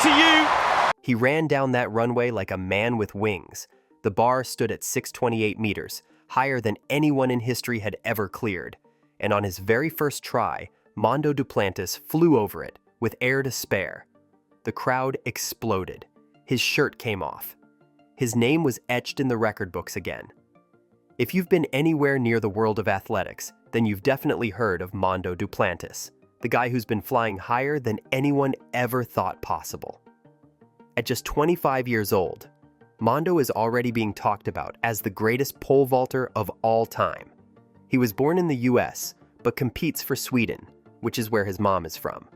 to you. He ran down that runway like a man with wings. The bar stood at 628 meters, higher than anyone in history had ever cleared. And on his very first try, Mondo Duplantis flew over it, with air to spare. The crowd exploded. His shirt came off. His name was etched in the record books again. If you've been anywhere near the world of athletics, then you've definitely heard of Mondo Duplantis, the guy who's been flying higher than anyone ever thought possible. At just 25 years old, Mondo is already being talked about as the greatest pole vaulter of all time. He was born in the US, but competes for Sweden, which is where his mom is from.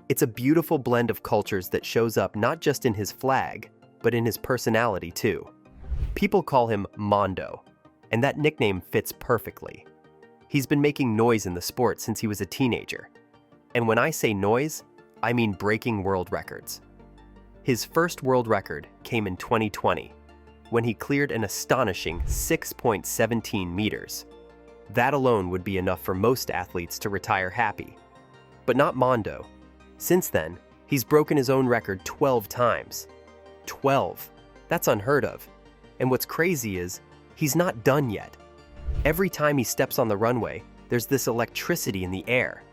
It's a beautiful blend of cultures that shows up not just in his flag, but in his personality too. People call him Mondo, and that nickname fits perfectly. He's been making noise in the sport since he was a teenager. And when I say noise, I mean breaking world records. His first world record came in 2020, when he cleared an astonishing 6.17 meters. That alone would be enough for most athletes to retire happy. But not Mondo. Since then, he's broken his own record 12 times. 12. That's unheard of. And what's crazy is, he's not done yet. Every time he steps on the runway, there's this electricity in the air,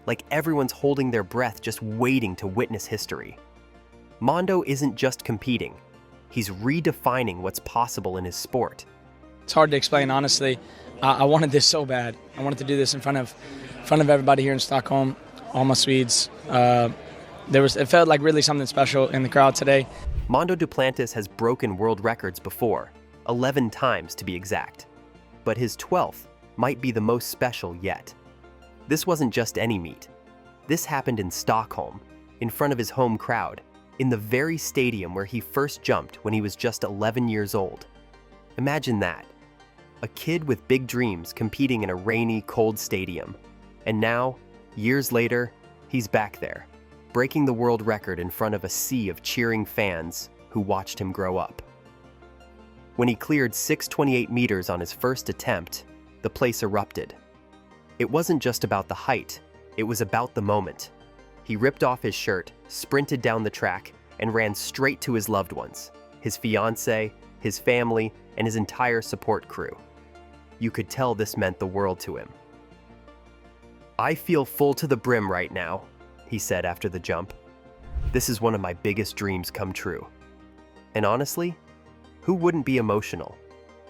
like everyone's holding their breath just waiting to witness history. Mondo isn't just competing, he's redefining what's possible in his sport. It's hard to explain, honestly. I wanted this so bad. I wanted to do this in front of everybody here in Stockholm, all my Swedes. It felt like really something special in the crowd today. Mondo Duplantis has broken world records before, 11 times to be exact. But his 12th might be the most special yet. This wasn't just any meet. This happened in Stockholm, in front of his home crowd, in the very stadium where he first jumped when he was just 11 years old. Imagine that. A kid with big dreams competing in a rainy, cold stadium. And now, years later, he's back there, breaking the world record in front of a sea of cheering fans who watched him grow up. When he cleared 628 meters on his first attempt, the place erupted. It wasn't just about the height, it was about the moment. He ripped off his shirt, sprinted down the track, and ran straight to his loved ones, his fiancée, his family, and his entire support crew. You could tell this meant the world to him. "I feel full to the brim right now," he said after the jump. "This is one of my biggest dreams come true." And honestly, who wouldn't be emotional?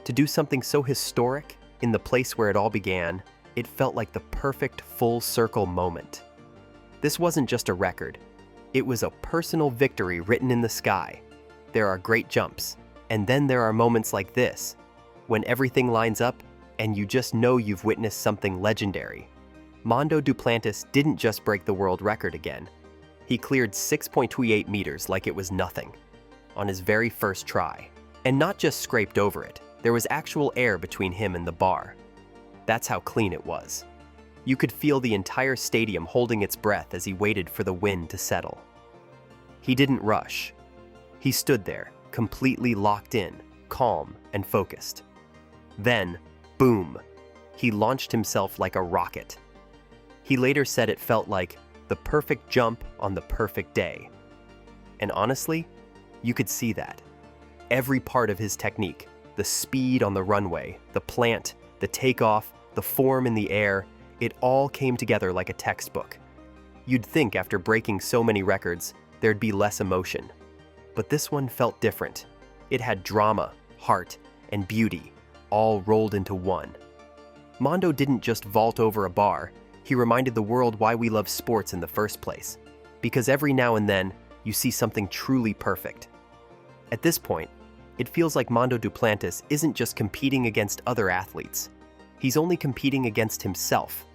To do something so historic in the place where it all began, it felt like the perfect full circle moment. This wasn't just a record. It was a personal victory written in the sky. There are great jumps, and then there are moments like this, when everything lines up and you just know you've witnessed something legendary. Mondo Duplantis didn't just break the world record again. He cleared 6.28 meters like it was nothing, on his very first try. And not just scraped over it, there was actual air between him and the bar. That's how clean it was. You could feel the entire stadium holding its breath as he waited for the wind to settle. He didn't rush. He stood there, completely locked in, calm and focused. Then, boom, he launched himself like a rocket. He later said it felt like the perfect jump on the perfect day. And honestly, you could see that. Every part of his technique, the speed on the runway, the plant, the takeoff, the form in the air, it all came together like a textbook. You'd think after breaking so many records, there'd be less emotion. But this one felt different. It had drama, heart, and beauty, all rolled into one. Mondo didn't just vault over a bar, he reminded the world why we love sports in the first place. Because every now and then, you see something truly perfect. At this point, it feels like Mondo Duplantis isn't just competing against other athletes. He's only competing against himself.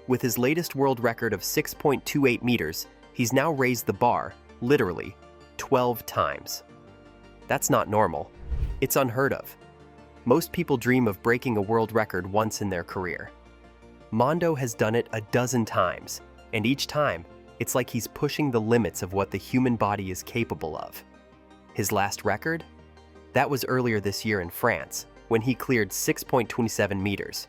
With his latest world record of 6.28 meters, he's now raised the bar, literally, 12 times. That's not normal. It's unheard of. Most people dream of breaking a world record once in their career. Mondo has done it a dozen times, and each time, it's like he's pushing the limits of what the human body is capable of. His last record? That was earlier this year in France, when he cleared 6.27 meters.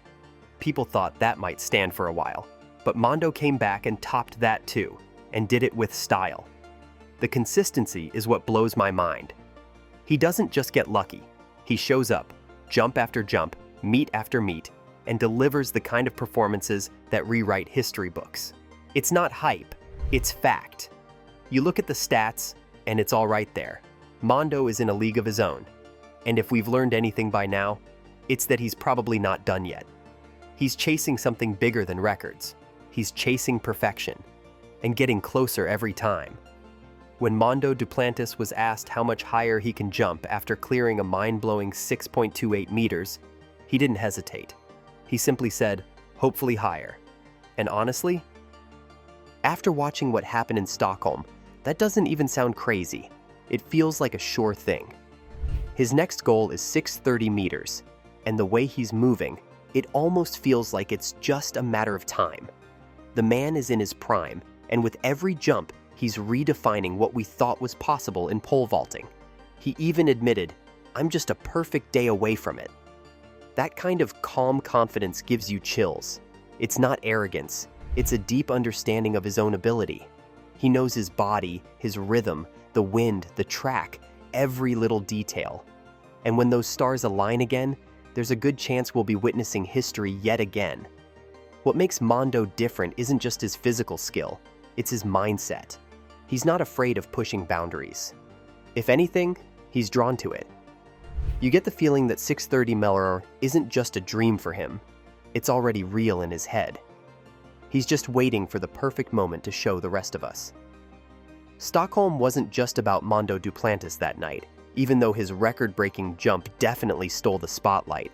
People thought that might stand for a while, but Mondo came back and topped that too, and did it with style. The consistency is what blows my mind. He doesn't just get lucky. He shows up, jump after jump, meet after meet, and delivers the kind of performances that rewrite history books. It's not hype, it's fact. You look at the stats, and it's all right there. Mondo is in a league of his own. And if we've learned anything by now, it's that he's probably not done yet. He's chasing something bigger than records. He's chasing perfection, and getting closer every time. When Mondo Duplantis was asked how much higher he can jump after clearing a mind-blowing 6.28 meters, he didn't hesitate. He simply said, "Hopefully higher." And honestly, after watching what happened in Stockholm, that doesn't even sound crazy. It feels like a sure thing. His next goal is 630 meters, and the way he's moving, it almost feels like it's just a matter of time. The man is in his prime, and with every jump, he's redefining what we thought was possible in pole vaulting. He even admitted, "I'm just a perfect day away from it." That kind of calm confidence gives you chills. It's not arrogance, it's a deep understanding of his own ability. He knows his body, his rhythm, the wind, the track, every little detail. And when those stars align again, there's a good chance we'll be witnessing history yet again. What makes Mondo different isn't just his physical skill, it's his mindset. He's not afraid of pushing boundaries. If anything, he's drawn to it. You get the feeling that 630 Mellor isn't just a dream for him, it's already real in his head. He's just waiting for the perfect moment to show the rest of us. Stockholm wasn't just about Mondo Duplantis that night, even though his record-breaking jump definitely stole the spotlight.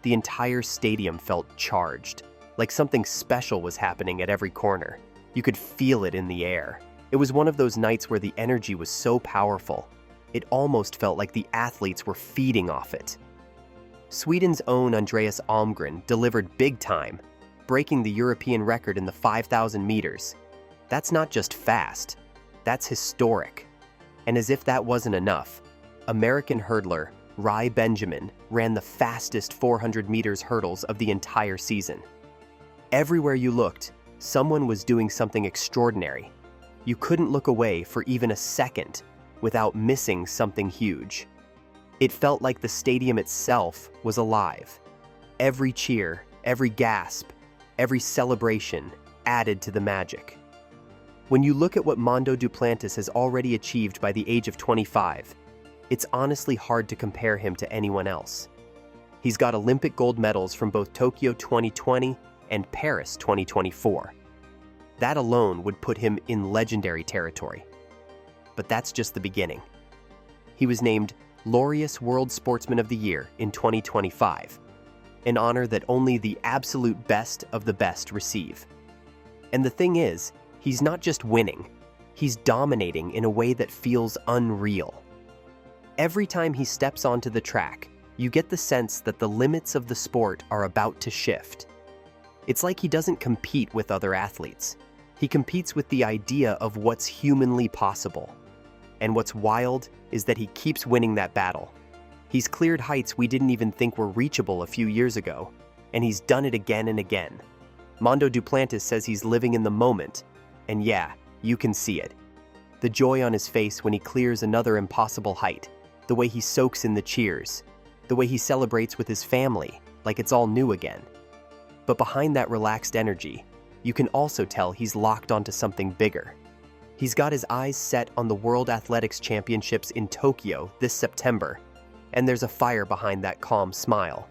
The entire stadium felt charged, like something special was happening at every corner. You could feel it in the air. It was one of those nights where the energy was so powerful, it almost felt like the athletes were feeding off it. Sweden's own Andreas Almgren delivered big time, breaking the European record in the 5,000 meters. That's not just fast, that's historic. And as if that wasn't enough, American hurdler Rai Benjamin ran the fastest 400 meters hurdles of the entire season. Everywhere you looked, someone was doing something extraordinary. You couldn't look away for even a second without missing something huge. It felt like the stadium itself was alive. Every cheer, every gasp, every celebration added to the magic. When you look at what Mondo Duplantis has already achieved by the age of 25, it's honestly hard to compare him to anyone else. He's got Olympic gold medals from both Tokyo 2020 and Paris 2024. That alone would put him in legendary territory. But that's just the beginning. He was named Laureus World Sportsman of the Year in 2025, an honor that only the absolute best of the best receive. And the thing is, he's not just winning, he's dominating in a way that feels unreal. Every time he steps onto the track, you get the sense that the limits of the sport are about to shift. It's like he doesn't compete with other athletes. He competes with the idea of what's humanly possible. And what's wild is that he keeps winning that battle. He's cleared heights we didn't even think were reachable a few years ago, and he's done it again and again. Mondo Duplantis says he's living in the moment, and yeah, you can see it. The joy on his face when he clears another impossible height, the way he soaks in the cheers, the way he celebrates with his family like it's all new again. But behind that relaxed energy, you can also tell he's locked onto something bigger. He's got his eyes set on the World Athletics Championships in Tokyo this September, and there's a fire behind that calm smile.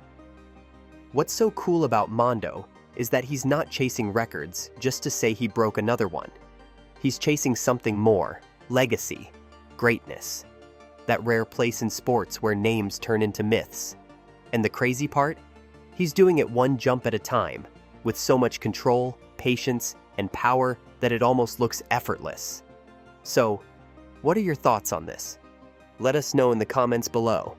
What's so cool about Mondo is that he's not chasing records just to say he broke another one. He's chasing something more, legacy, greatness, that rare place in sports where names turn into myths. And the crazy part? He's doing it one jump at a time, with so much control, patience, and power that it almost looks effortless. So, what are your thoughts on this? Let us know in the comments below.